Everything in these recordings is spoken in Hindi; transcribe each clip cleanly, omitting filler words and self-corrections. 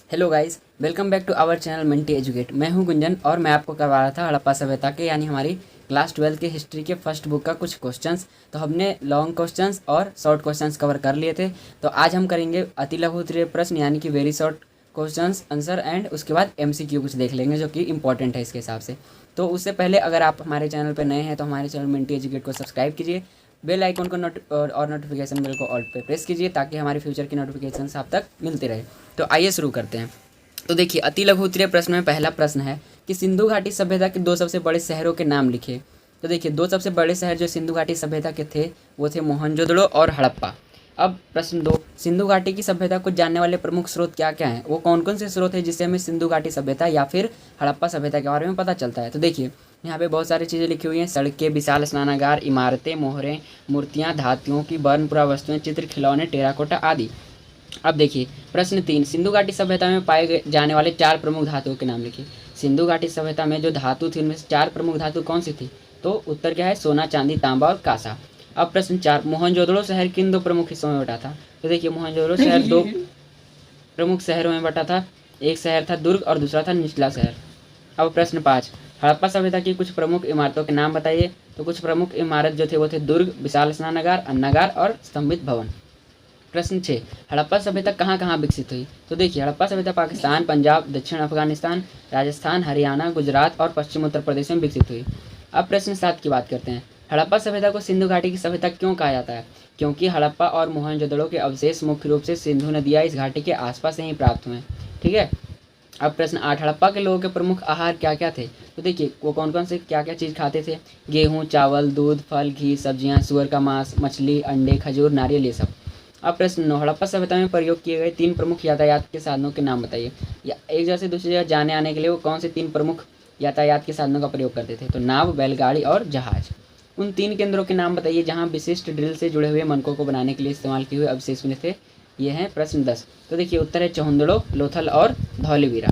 Hello guys, welcome back to our channel Minty Educate. मैं हूं गुंजन और मैं आपको करवा रहा था हड़प्पा सभ्यता के यानी हमारी क्लास 12 की हिस्ट्री के फर्स्ट बुक का कुछ क्वेश्चंस। तो हमने लॉन्ग क्वेश्चंस और शॉर्ट क्वेश्चंस कवर कर लिए थे। तो आज हम करेंगे अति लघु उत्तरीय प्रश्न यानी कि very short questions answer and उसके बाद एमसीक्यू कुछ देख लेंगे जो कि इंपॉर्टेंट है इसके हिसाब से। तो उससे पहले अगर आप हमारे चैनल पर नए हैं तो हमारे चैनल मिंटी एजुकेट को सब्सक्राइब कीजिए, बेल आइकन को और नोटिफिकेशन बेल को ऑल पे प्रेस कीजिए ताकि हमारे फ्यूचर की नोटिफिकेशन आप तक मिलते रहे। तो आइए शुरू करते हैं। तो देखिए, अति लघु उत्तरीय प्रश्न में पहला प्रश्न है कि सिंधु घाटी सभ्यता के दो सबसे बड़े शहरों के नाम लिखे। तो देखिए, दो सबसे बड़े शहर जो सिंधु घाटी सभ्यता के थे वो थे मोहनजोदड़ो और हड़प्पा। अब प्रश्न दो, सिंधु घाटी की सभ्यता को जानने वाले प्रमुख स्रोत क्या क्या हैं, वो कौन कौन से स्रोत हैं जिससे हमें सिंधु घाटी सभ्यता या फिर हड़प्पा सभ्यता के बारे में पता चलता है। तो देखिए, यहाँ पे बहुत सारी चीज़ें लिखी हुई हैं, सड़कें, विशाल स्नानागार, इमारतें, मोहरें, मूर्तियाँ, धातुओं की बर्न पुरावस्तुएं, चित्र, खिलौने, टेराकोटा आदि। अब देखिए प्रश्न तीन, सिंधु घाटी सभ्यता में पाए जाने वाले चार प्रमुख धातुओं के नाम लिखिए। सिंधु घाटी सभ्यता में जो धातु थी उनमें से चार प्रमुख धातु कौन सी थी? तो उत्तर क्या है? सोना, चांदी, तांबा और कांसा। अब प्रश्न चार, मोहनजोदड़ो शहर किन दो प्रमुख हिस्सों में बटा था? तो देखिए, मोहनजोदड़ो शहर दो प्रमुख शहरों में बटा था। एक शहर था दुर्ग और दूसरा था निचला शहर। अब प्रश्न पाँच, हड़प्पा सभ्यता की कुछ प्रमुख इमारतों के नाम बताइए। तो कुछ प्रमुख इमारत जो थे वो थे दुर्ग, विशाल स्नानागार, अन्नागार और स्तंभित भवन। प्रश्न 6, हड़प्पा सभ्यता कहाँ कहाँ विकसित हुई? तो देखिए, हड़प्पा सभ्यता पाकिस्तान, पंजाब, दक्षिण अफगानिस्तान, राजस्थान, हरियाणा, गुजरात और पश्चिम उत्तर प्रदेश में विकसित हुई। अब प्रश्न 7 की बात करते हैं। हड़प्पा सभ्यता को सिंधु घाटी की सभ्यता क्यों कहा जाता है? क्योंकि हड़प्पा और मोहनजोदड़ो के अवशेष मुख्य रूप से सिंधु नदियाँ इस घाटी के आसपास से ही प्राप्त हुए। ठीक है। अब प्रश्न 8, हड़प्पा के लोगों के प्रमुख आहार क्या क्या थे? तो देखिए, वो कौन कौन से क्या क्या चीज़ खाते थे? गेहूँ, चावल, दूध, फल, घी, सब्जियाँ, सुअर का मांस, मछली, अंडे, खजूर, नारियल, ये सब। अब प्रश्न 9, हड़प्पा सभ्यता में प्रयोग किए गए तीन प्रमुख यातायात के साधनों के नाम बताइए। या एक जगह से दूसरी जगह जाने आने के लिए वो कौन से तीन प्रमुख यातायात के साधनों का प्रयोग करते थे? तो नाव, बैलगाड़ी और जहाज। उन तीन केंद्रों के नाम बताइए जहाँ विशिष्ट ड्रिल से जुड़े हुए मनकों को बनाने के लिए इस्तेमाल किए हुए अवशेष मिले थे। ये हैं प्रश्न 10। तो देखिए, उत्तर है चौहंदड़ो, लोथल और धौलीवीरा।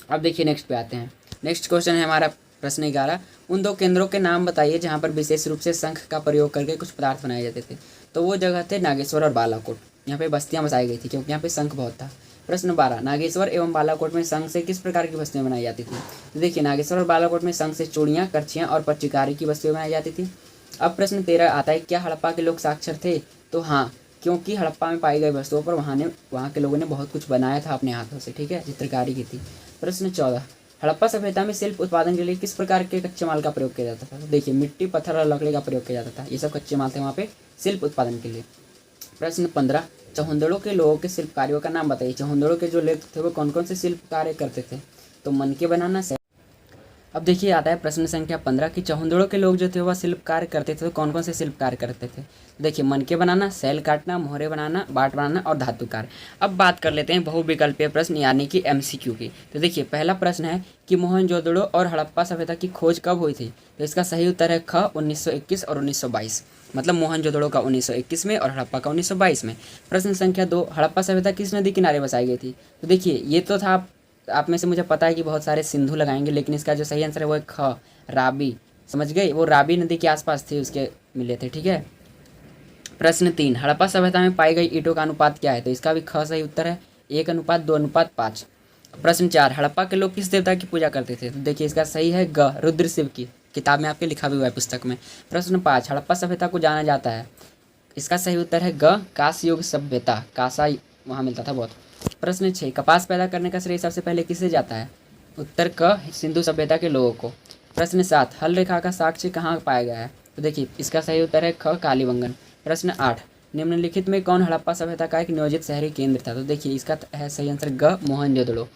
अब देखिए नेक्स्ट पे आते हैं। नेक्स्ट क्वेश्चन है हमारा प्रश्न 11, उन दो केंद्रों के नाम बताइए जहाँ पर विशेष रूप से शंख का प्रयोग करके कुछ पदार्थ बनाए जाते थे। तो वो जगह थे नागेश्वर और बालाकोट। यहाँ पे बस्तियाँ बसाई गई थी क्योंकि यहाँ पे शंख बहुत था। प्रश्न 12, नागेश्वर एवं बालाकोट में शंख से किस प्रकार की वस्तुएं बनाई जाती थी? तो देखिए, नागेश्वर और बालाकोट में शंख से चूड़ियाँ, करछियाँ और पट्टिकारी की वस्तुएं बनाई जाती थी। अब प्रश्न 13 आता है, क्या हड़प्पा के लोग साक्षर थे? तो हाँ, क्योंकि हड़प्पा में पाई गई वस्तुओं पर वहाँ के लोगों ने बहुत कुछ बनाया था अपने हाथों से। ठीक है, चित्रकारी की थी। प्रश्न 14, हड़प्पा सभ्यता में शिल्प उत्पादन के लिए किस प्रकार के कच्चे माल का प्रयोग किया जाता था? तो देखिए, मिट्टी, पत्थर और लकड़ी का प्रयोग किया जाता था। ये सब कच्चे माल थे वहाँ पे शिल्प उत्पादन के लिए। प्रश्न 15, चौहंदड़ो के लोगों के शिल्प कार्यों का नाम बताइए। चौहंदड़ो के जो लोग थे वो कौन कौन से शिल्प कार्य करते थे? तो मनके बनाना। अब देखिए आता है प्रश्न संख्या 15 कि चौहंदड़ो के लोग जो थे वह शिल्प कार्य करते थे। तो कौन कौन से शिल्प कार्य करते थे? देखिए, मनके बनाना, सैल काटना, मोहरे बनाना, बाट बनाना और धातु कार्य। अब बात कर लेते हैं बहुविकल्पीय प्रश्न यानी कि एमसीक्यू की। तो देखिए, पहला प्रश्न है कि मोहनजोदड़ो और हड़प्पा सभ्यता की खोज कब हुई थी? तो इसका सही उत्तर है ख 1921 और 1922। मतलब मोहनजोदड़ो का 1921 में और हड़प्पा का 1922 में। प्रश्न संख्या 2, हड़प्पा सभ्यता किस नदी किनारे बसाई गई थी? तो देखिए, ये तो था, आप में से मुझे पता है कि बहुत सारे सिंधु लगाएंगे, लेकिन इसका जो सही आंसर है वो है ख राबी। समझ गए, वो राबी नदी के आसपास थी, उसके मिले थे। ठीक है। प्रश्न 3, हड़प्पा सभ्यता में पाई गई ईंटों का अनुपात क्या है? तो इसका भी ख सही उत्तर है 1:2:5। प्रश्न 4, हड़प्पा के लोग किस देवता की पूजा करते थे? तो देखिए, इसका सही है ग रुद्र शिव की। किताब में आपके लिखा भी हुआ है पुस्तक में। प्रश्न 5, हड़प्पा सभ्यता को जाना जाता है। इसका सही उत्तर है ग कांस्य युग सभ्यता। कांसा वहाँ मिलता था बहुत। प्रश्न 6, कपास पैदा करने का श्रेय सबसे पहले किसे जाता है? उत्तर क सिंधु सभ्यता के लोगों को। प्रश्न 7, हल रेखा का साक्ष्य कहाँ पाया गया है? तो देखिए, इसका सही उत्तर है ख कालीबंगन। प्रश्न 8, निम्नलिखित में कौन हड़प्पा सभ्यता का एक नियोजित शहरी केंद्र था? तो देखिए, इसका है सही आंसर ग मोहनजोदड़ो।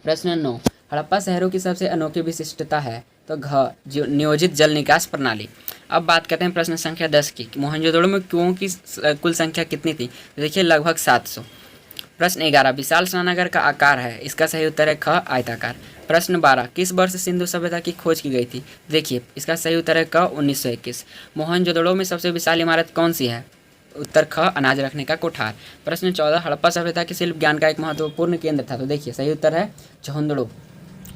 प्रश्न 9, हड़प्पा शहरों की सबसे अनोखी विशिष्टता है? तो घ जो नियोजित जल निकास प्रणाली। अब बात करते हैं प्रश्न संख्या 10 की, मोहनजोदड़ो में कुओं की कुल संख्या कितनी थी? तो देखिए, लगभग 700। प्रश्न 11, विशाल स्नानागार का आकार है? इसका सही उत्तर है ख आयताकार। प्रश्न 12, किस वर्ष सिंधु सभ्यता की खोज की गई थी? देखिए, इसका सही उत्तर है क 1921। मोहनजोदड़ो में सबसे विशाल इमारत कौन सी है? उत्तर ख अनाज रखने का कोठार। प्रश्न 14, हड़प्पा सभ्यता के शिल्प ज्ञान का एक महत्वपूर्ण केंद्र था? तो देखिए, सही उत्तर है चौहंदड़ो।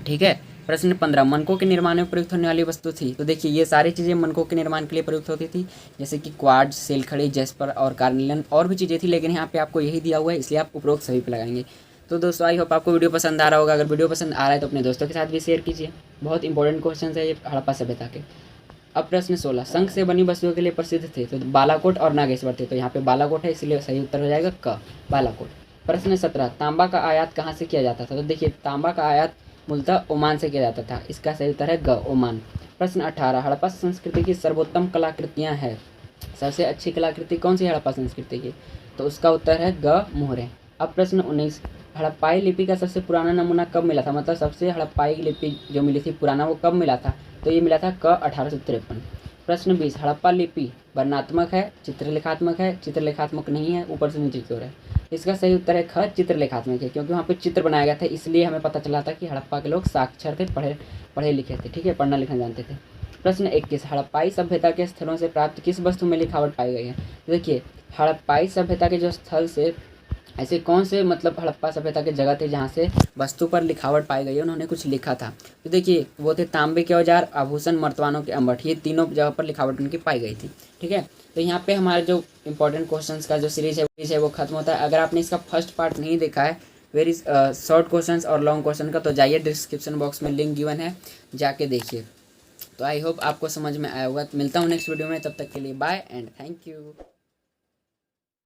ठीक है। प्रश्न 15, मनकों के निर्माण में प्रयुक्त होने वाली वस्तु थी? तो देखिए, ये सारी चीज़ें मनकों के निर्माण के लिए प्रयुक्त होती थी, जैसे कि क्वार्ट्ज, सेलखड़ी, जेस्पर और कार्निलन और भी चीज़ें थी, लेकिन यहाँ पे आपको यही दिया हुआ है इसलिए आप उपरोक्त सभी पे लगाएंगे। तो दोस्तों आई होप आपको वीडियो पसंद आ रहा होगा। अगर वीडियो पसंद आ रहा है तो अपने दोस्तों के साथ भी शेयर कीजिए। बहुत इंपॉर्टेंट क्वेश्चन है ये हड़प्पा सभ्यता के। अब प्रश्न 16, शंख से बनी वस्तुओं के लिए प्रसिद्ध थे, तो बालाकोट और नागेश्वर थे। तो यहाँ पे बालाकोट है, इसलिए सही उत्तर हो जाएगा क, बालाकोट। प्रश्न 17, तांबा का आयात कहाँ से किया जाता था? तो देखिए तांबा का आयात मूलतः ओमान से किया जाता था। इसका सही उत्तर है ग, ओमान। प्रश्न 18, हड़प्पा संस्कृति की सर्वोत्तम कलाकृतियाँ हैं। सबसे अच्छी कलाकृति कौन सी हड़प्पा संस्कृति की? तो उसका उत्तर है ग, मोहरे। अब प्रश्न 19, हड़प्पाई लिपि का सबसे पुराना नमूना कब मिला था? मतलब सबसे हड़प्पाई लिपि जो मिली थी पुराना, वो कब मिला था? तो ये मिला था क, 1853। प्रश्न 20, हड़प्पा लिपि वर्णात्मक है, चित्रलेखात्मक है, चित्रलेखात्मक नहीं है, ऊपर से नीचे की ओर है। इसका सही उत्तर है ख, चित्रलेखात्मक है, क्योंकि वहाँ पे चित्र बनाया गया था, इसलिए हमें पता चला था कि हड़प्पा के लोग साक्षर थे, पढ़े लिखे थे। ठीक है, पढ़ना लिखना जानते थे। प्रश्न 21, हड़प्पाई सभ्यता के स्थलों से प्राप्त किस वस्तु में लिखावट पाई गई है? तो देखिए हड़प्पाई सभ्यता के जो स्थल से ऐसे कौन से मतलब हड़प्पा सभ्यता के जगह थे जहाँ से वस्तु पर लिखावट पाई गई है, उन्होंने कुछ लिखा था। तो देखिए वो थे तांबे के औजार, आभूषण, मर्तवानों के अम्बट, ये तीनों जगह पर लिखावट उनकी पाई गई थी। ठीक है, तो यहाँ पे हमारे जो इंपॉर्टेंट क्वेश्चंस का जो सीरीज है वो खत्म होता है। अगर आपने इसका फर्स्ट पार्ट नहीं देखा है, वेरी शॉर्ट क्वेश्चंस और लॉन्ग क्वेश्चन का, तो जाइए डिस्क्रिप्शन बॉक्स में लिंक गिवन है, जाके देखिए। तो आई होप आपको समझ में आया होगा। मिलता हूँ नेक्स्ट वीडियो में, तब तक के लिए बाय एंड थैंक यू।